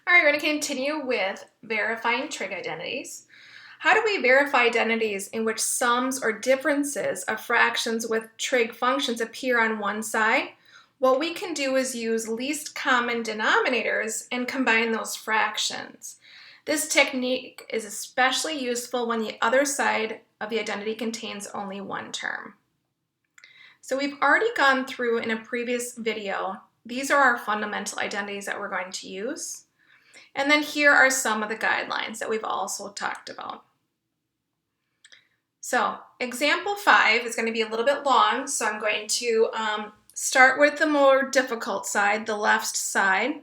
All right, we're going to continue with verifying trig identities. How do we verify identities in which sums or differences of fractions with trig functions appear on one side? What we can do is use least common denominators and combine those fractions. This technique is especially useful when the other side of the identity contains only one term. So we've already gone through in a previous video. These are our fundamental identities that we're going to use. And then here are some of the guidelines that we've also talked about. So example 5 is going to be a little bit long, so I'm going to start with the more difficult side, the left side.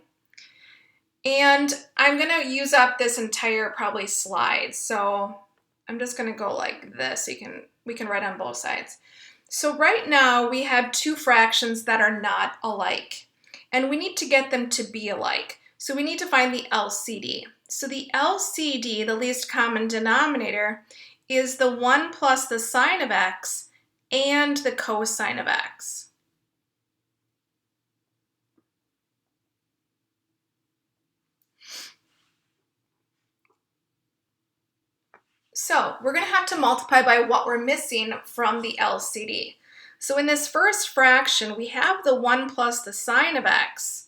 And I'm going to use up this entire probably slide. So I'm just going to go like this so we can write on both sides. So right now we have two fractions that are not alike, and we need to get them to be alike. So we need to find the LCD. So the LCD, the least common denominator, is the 1 plus the sine of x and the cosine of x. So we're going to have to multiply by what we're missing from the LCD. So in this first fraction, we have the 1 plus the sine of x,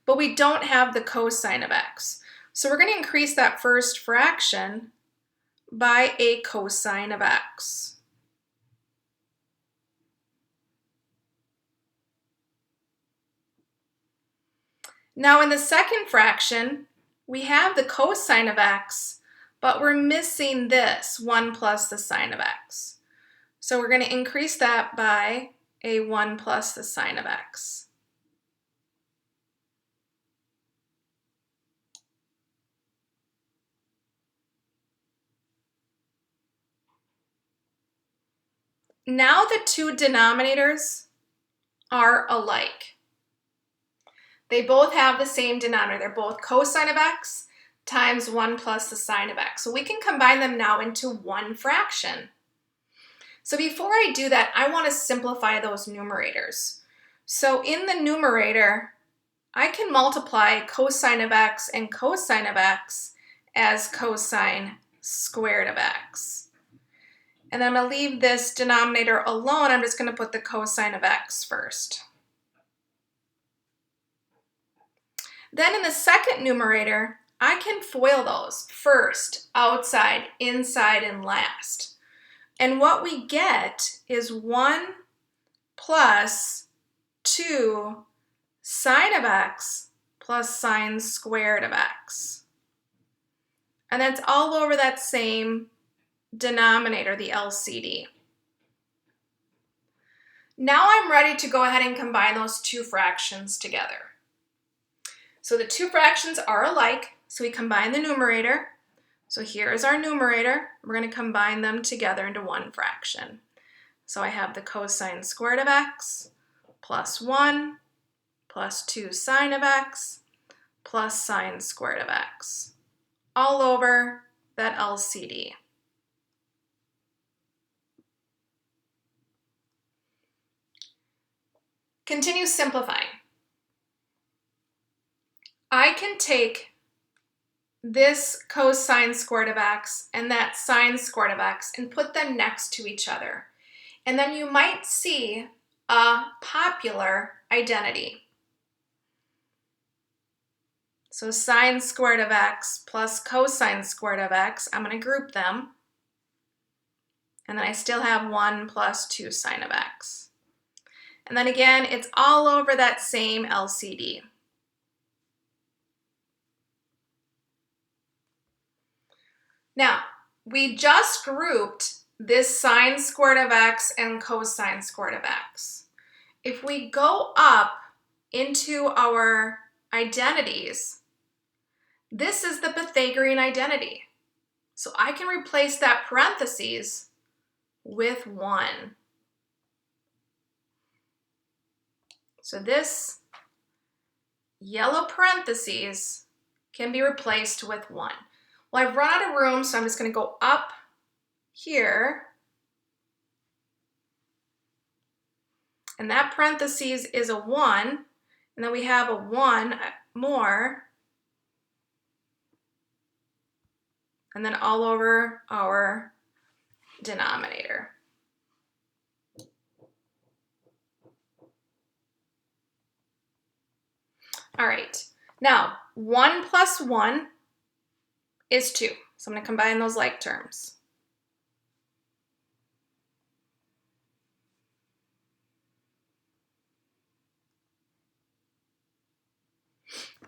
but we don't have the cosine of x. So we're going to increase that first fraction by a cosine of x. Now in the second fraction, we have the cosine of x, but we're missing this 1 plus the sine of x. So we're going to increase that by a 1 plus the sine of x. Now the two denominators are alike. They both have the same denominator. They're both cosine of x times 1 plus the sine of x. So we can combine them now into one fraction. So before I do that, I want to simplify those numerators. So in the numerator, I can multiply cosine of x and cosine of x as cosine squared of x. And I'm going to leave this denominator alone. I'm just going to put the cosine of x first. Then in the second numerator, I can FOIL those first, outside, inside, and last. And what we get is 1 plus 2 sine of x plus sine squared of x. And that's all over that same denominator, the LCD. Now I'm ready to go ahead and combine those two fractions together. So the two fractions are alike, so we combine the numerator. So here is our numerator. We're going to combine them together into one fraction. So I have the cosine squared of x plus 1 plus 2 sine of x plus sine squared of x, all over that LCD. Continue simplifying. I can take this cosine squared of x and that sine squared of x and put them next to each other. And then you might see a popular identity. So sine squared of x plus cosine squared of x, I'm going to group them. And then I still have 1 plus 2 sine of x. And then again, it's all over that same LCD. Now, we just grouped this sine squared of x and cosine squared of x. If we go up into our identities, this is the Pythagorean identity. So I can replace that parentheses with 1. So this yellow parentheses can be replaced with 1. Well, I've run out of room, so I'm just going to go up here. And that parentheses is a 1. And then we have a 1 more. and then all over our denominator. All right, now 1 plus 1 is 2. So I'm going to combine those like terms.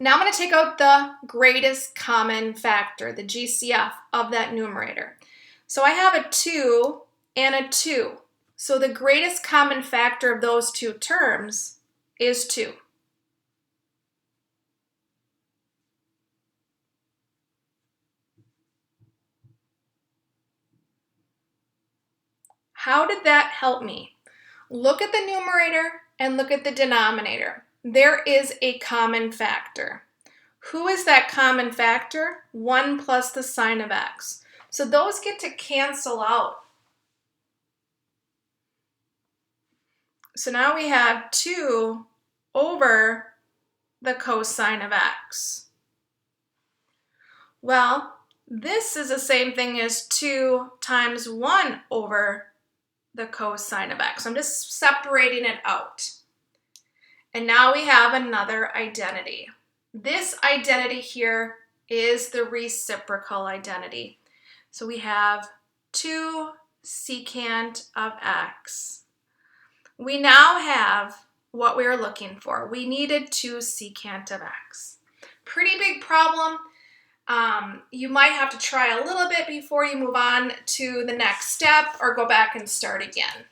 Now I'm going to take out the greatest common factor, the GCF of that numerator. So I have a 2 and a 2. So the greatest common factor of those two terms is 2. How did that help me? Look at the numerator and look at the denominator. There is a common factor. Who is that common factor? 1 plus the sine of x. So those get to cancel out. So now we have 2 over the cosine of x. Well, this is the same thing as 2 times 1 over the cosine of x. I'm just separating it out. And now we have another identity. This identity here is the reciprocal identity. So we have 2 secant of x. We now have what we were looking for. We needed 2 secant of x. Pretty big problem. You might have to try a little bit before you move on to the next step or go back and start again.